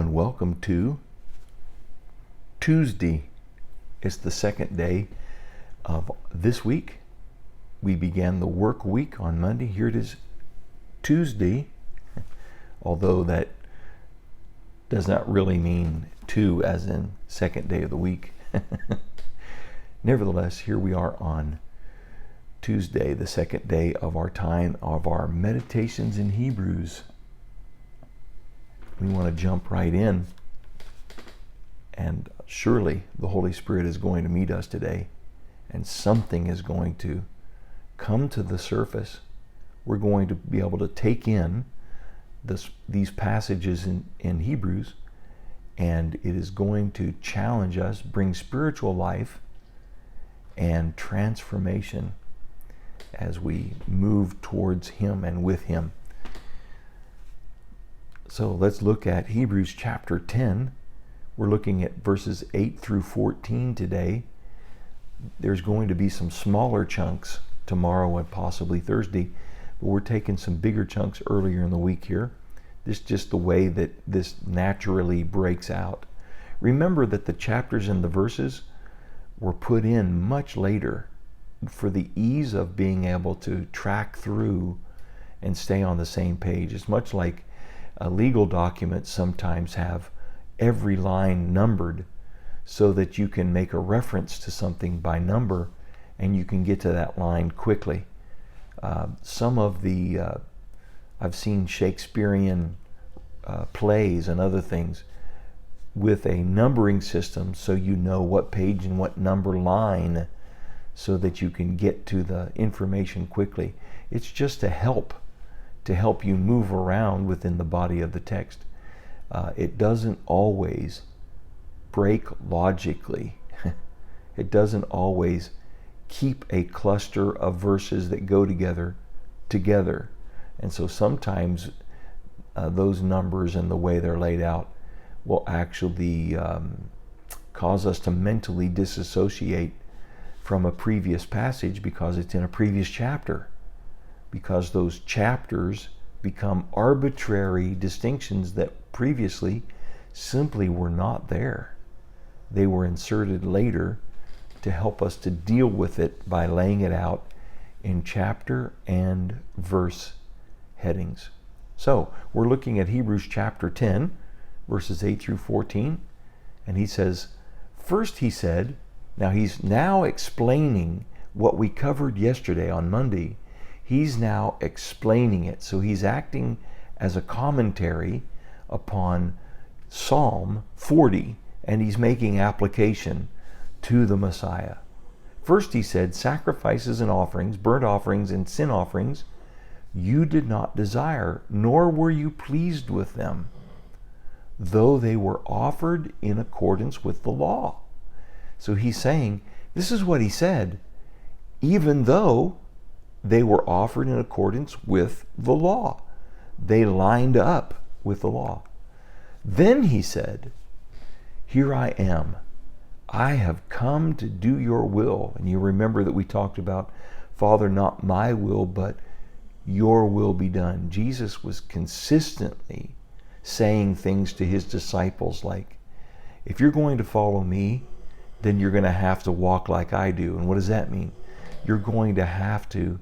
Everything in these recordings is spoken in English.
and welcome to Tuesday. It's the second day of this week. We began the work week on Monday. Here it is Tuesday, although that does not really mean two as in second day of the week. Nevertheless, here we are on Tuesday, the second day of our time of our meditations in Hebrews. We want to jump right in, and surely the Holy Spirit is going to meet us today, and something is going to come to the surface. We're going to be able to take in these passages in Hebrews, and it is going to challenge us, bring spiritual life and transformation as we move towards Him and with Him. So let's look at Hebrews chapter 10. We're looking at verses 8 through 14 today. There's going to be some smaller chunks tomorrow and possibly Thursday, but we're taking some bigger chunks earlier in the week here. This is just the way that this naturally breaks out. Remember that the chapters and the verses were put in much later for the ease of being able to track through and stay on the same page. It's much like legal documents sometimes have every line numbered so that you can make a reference to something by number and you can get to that line quickly. Some of the, I've seen Shakespearean plays and other things with a numbering system so you know what page and what number line so that you can get to the information quickly. It's just to help you move around within the body of the text. It doesn't always break logically. It doesn't always keep a cluster of verses that go together. And so sometimes those numbers and the way they're laid out will actually cause us to mentally disassociate from a previous passage because it's in a previous chapter. Because those chapters become arbitrary distinctions that previously simply were not there. They were inserted later to help us to deal with it by laying it out in chapter and verse headings. So we're looking at Hebrews chapter 10, verses 8 through 14, and he says, first he said, now he's now explaining what we covered yesterday on Monday. He's now explaining it. So he's acting as a commentary upon Psalm 40, and he's making application to the Messiah. First he said, sacrifices and offerings, burnt offerings and sin offerings, you did not desire, nor were you pleased with them, though they were offered in accordance with the law. So he's saying, this is what he said, even though they were offered in accordance with the law. They lined up with the law. Then he said, here I am. I have come to do your will. And you remember that we talked about, Father, not my will, but your will be done. Jesus was consistently saying things to his disciples like, if you're going to follow me, then you're going to have to walk like I do. And what does that mean? You're going to have to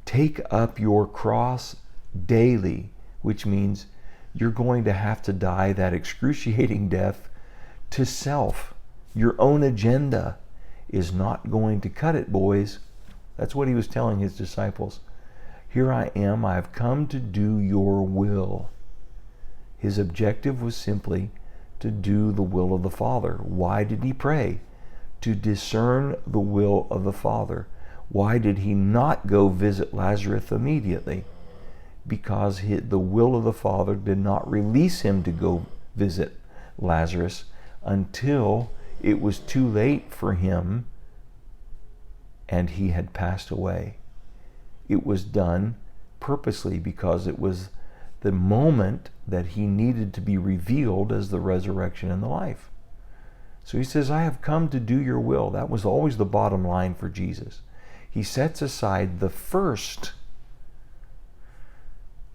take up your cross daily, which means you're going to have to die that excruciating death to self. Your own agenda is not going to cut it, boys. That's what he was telling his disciples. Here I am, I have come to do your will. His objective was simply to do the will of the Father. Why did he pray? To discern the will of the Father. Why did he not go visit Lazarus immediately? Because the will of the Father did not release him to go visit Lazarus until it was too late for him and he had passed away. It was done purposely because it was the moment that he needed to be revealed as the resurrection and the life. So he says, I have come to do your will. That was always the bottom line for Jesus. He sets aside the first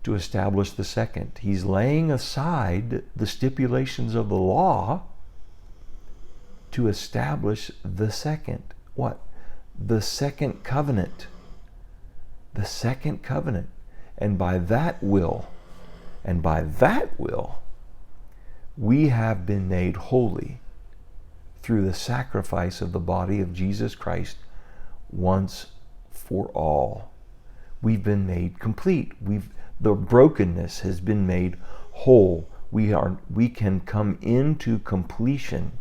to establish the second. He's laying aside the stipulations of the law to establish the second. What? The second covenant. The second covenant. And by that will, we have been made holy through the sacrifice of the body of Jesus Christ once for all. We've been made complete. The brokenness has been made whole. We can come into completion.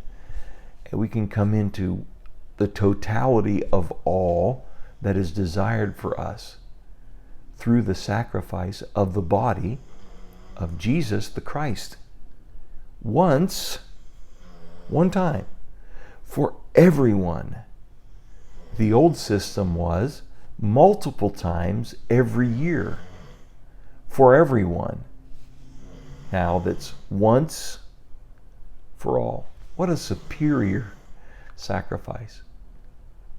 We can come into the totality of all that is desired for us through the sacrifice of the body of Jesus the Christ. One time, for everyone. The old system was multiple times every year for everyone. Now that's once for all. What a superior sacrifice.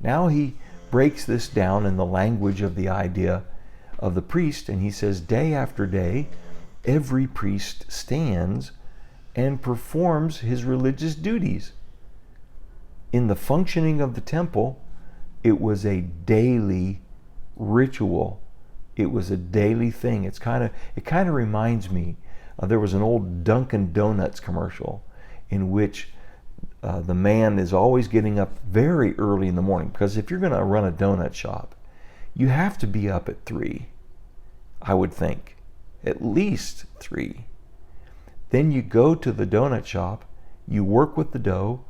Now he breaks this down in the language of the idea of the priest, and he says, day after day, every priest stands and performs his religious duties. In the functioning of the temple, it was a daily ritual. It was a daily thing. It kind of reminds me, there was an old Dunkin' Donuts commercial in which the man is always getting up very early in the morning, because if you're going to run a donut shop, you have to be up at 3, I would think, at least 3. Then you go to the donut shop, you work with the dough,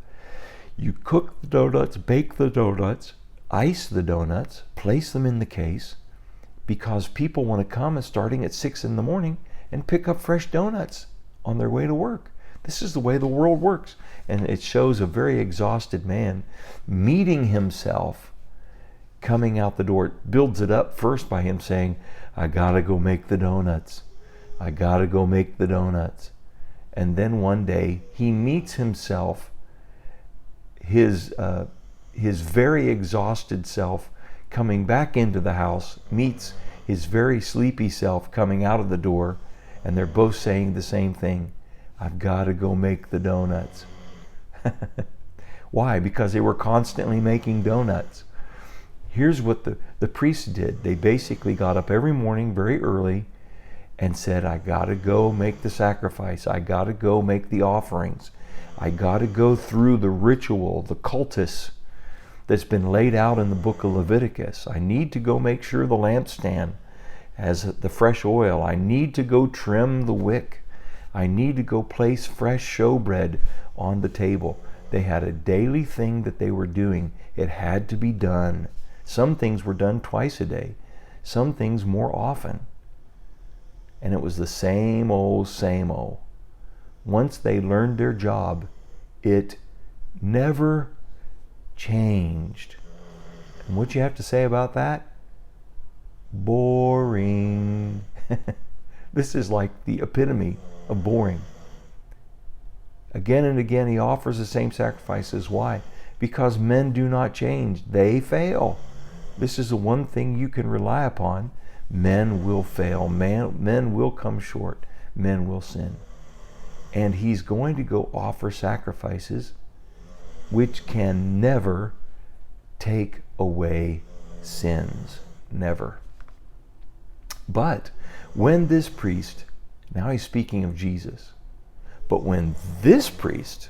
you cook the donuts, bake the donuts, ice the donuts, place them in the case, because people want to come starting at 6 in the morning and pick up fresh donuts on their way to work. This is the way the world works. And it shows a very exhausted man meeting himself coming out the door. It builds it up first by him saying, I gotta go make the donuts. I gotta go make the donuts. And then one day he meets himself, his very exhausted self coming back into the house, meets his very sleepy self coming out of the door, and they're both saying the same thing. I've got to go make the donuts. Why? Because they were constantly making donuts. Here's what the priests did. They basically got up every morning very early and said, I got to go make the sacrifice. I got to go make the offerings. I got to go through the ritual, the cultus that's been laid out in the book of Leviticus. I need to go make sure the lampstand has the fresh oil. I need to go trim the wick. I need to go place fresh showbread on the table. They had a daily thing that they were doing. It had to be done. Some things were done twice a day, some things more often. And it was the same old, same old. Once they learned their job, it never changed. And what you have to say about that? Boring. This is like the epitome of boring. Again and again he offers the same sacrifices. Why? Because men do not change. They fail. This is the one thing you can rely upon. Men will fail. Men will come short. Men will sin. And he's going to go offer sacrifices which can never take away sins. Never. But when this priest, now he's speaking of Jesus, but when this priest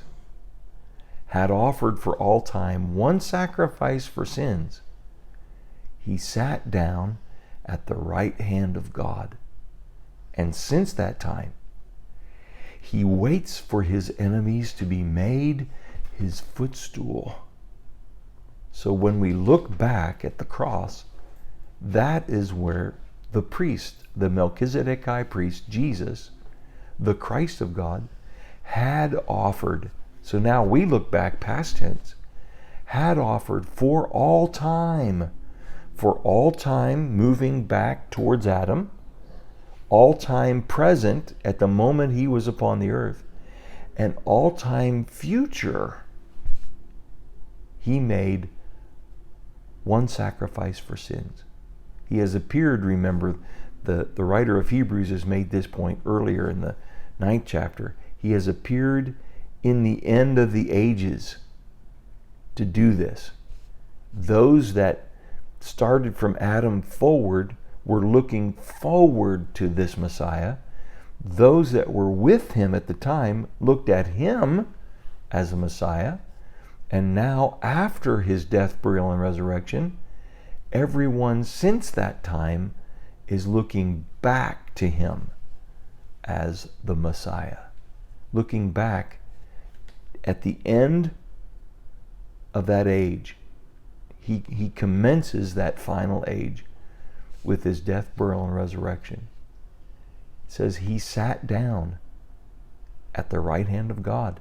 had offered for all time one sacrifice for sins, he sat down at the right hand of God. And since that time, he waits for his enemies to be made his footstool. So when we look back at the cross, that is where the priest, the Melchizedek high priest, Jesus, the Christ of God, had offered. So now we look back, past tense, had offered for all time, moving back towards Adam, all time present at the moment he was upon the earth, and all time future. He made one sacrifice for sins. He has appeared, remember, the writer of Hebrews has made this point earlier in the 9th chapter. He has appeared in the end of the ages to do this. Those that started from Adam forward were looking forward to this Messiah. Those that were with him at the time looked at him as a Messiah. And now, after his death, burial, and resurrection, everyone since that time is looking back to him as the Messiah. Looking back at the end of that age. He commences that final age with his death, burial, and resurrection. It says he sat down at the right hand of God.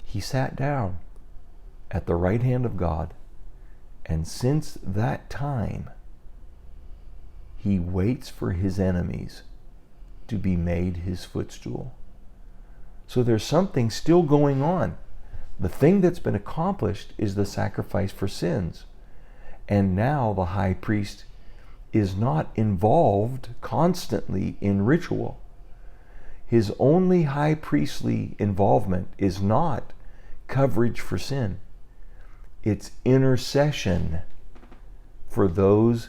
He sat down at the right hand of God, and since that time, he waits for his enemies to be made his footstool. So there's something still going on. The thing that's been accomplished is the sacrifice for sins. And now the high priest is not involved constantly in ritual. His only high priestly involvement is not coverage for sin. It's intercession for those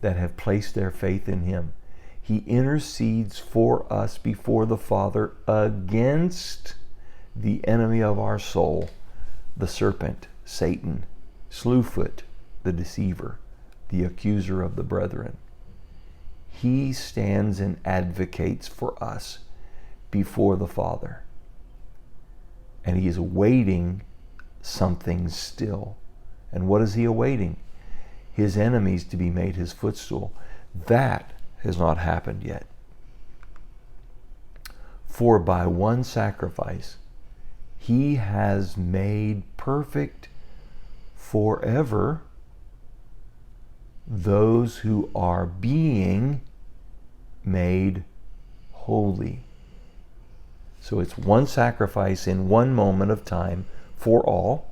that have placed their faith in him. He intercedes for us before the Father against the enemy of our soul, the serpent, Satan, Slewfoot, the deceiver, the accuser of the brethren. He stands and advocates for us before the Father. And he is awaiting something still. And what is he awaiting? His enemies to be made his footstool. That has not happened yet. For by one sacrifice, he has made perfect forever those who are being made holy. So it's one sacrifice in one moment of time for all.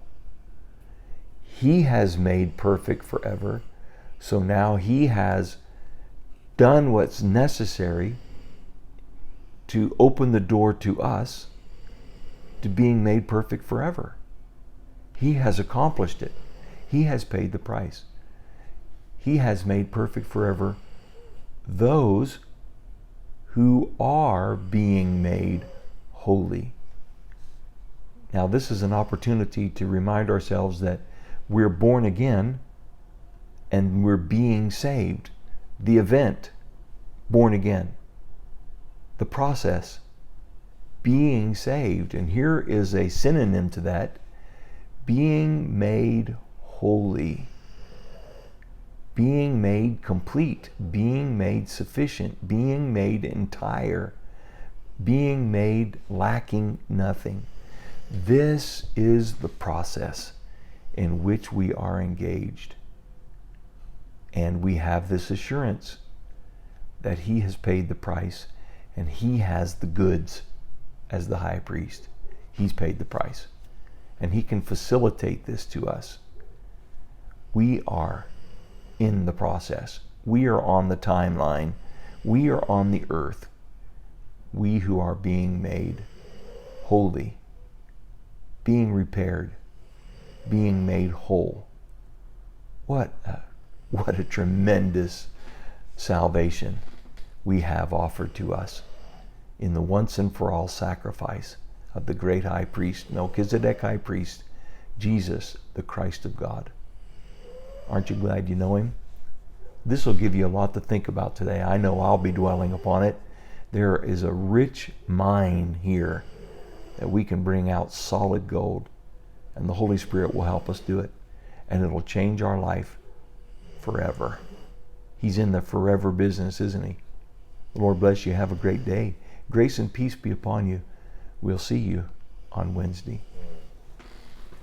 He has made perfect forever. So now he has done what's necessary to open the door to us to being made perfect forever. He has accomplished it. He has paid the price. He has made perfect forever those who are being made holy. Now, this is an opportunity to remind ourselves that we're born again and we're being saved. The event, born again. The process, being saved. And here is a synonym to that: being made holy. Being made complete, being made sufficient, being made entire, being made lacking nothing. This is the process in which we are engaged. And we have this assurance that he has paid the price and he has the goods as the high priest. He's paid the price and he can facilitate this to us. We are in the process. We are on the timeline. We are on the earth. We who are being made holy, being repaired, being made whole. What a tremendous salvation we have offered to us in the once and for all sacrifice of the great high priest, Melchizedek high priest, Jesus, the Christ of God. Aren't you glad you know him? This will give you a lot to think about today. I know I'll be dwelling upon it. There is a rich mine here that we can bring out solid gold, and the Holy Spirit will help us do it, and it'll change our life forever. He's in the forever business, isn't he? The Lord bless you. Have a great day. Grace and peace be upon you. We'll see you on Wednesday.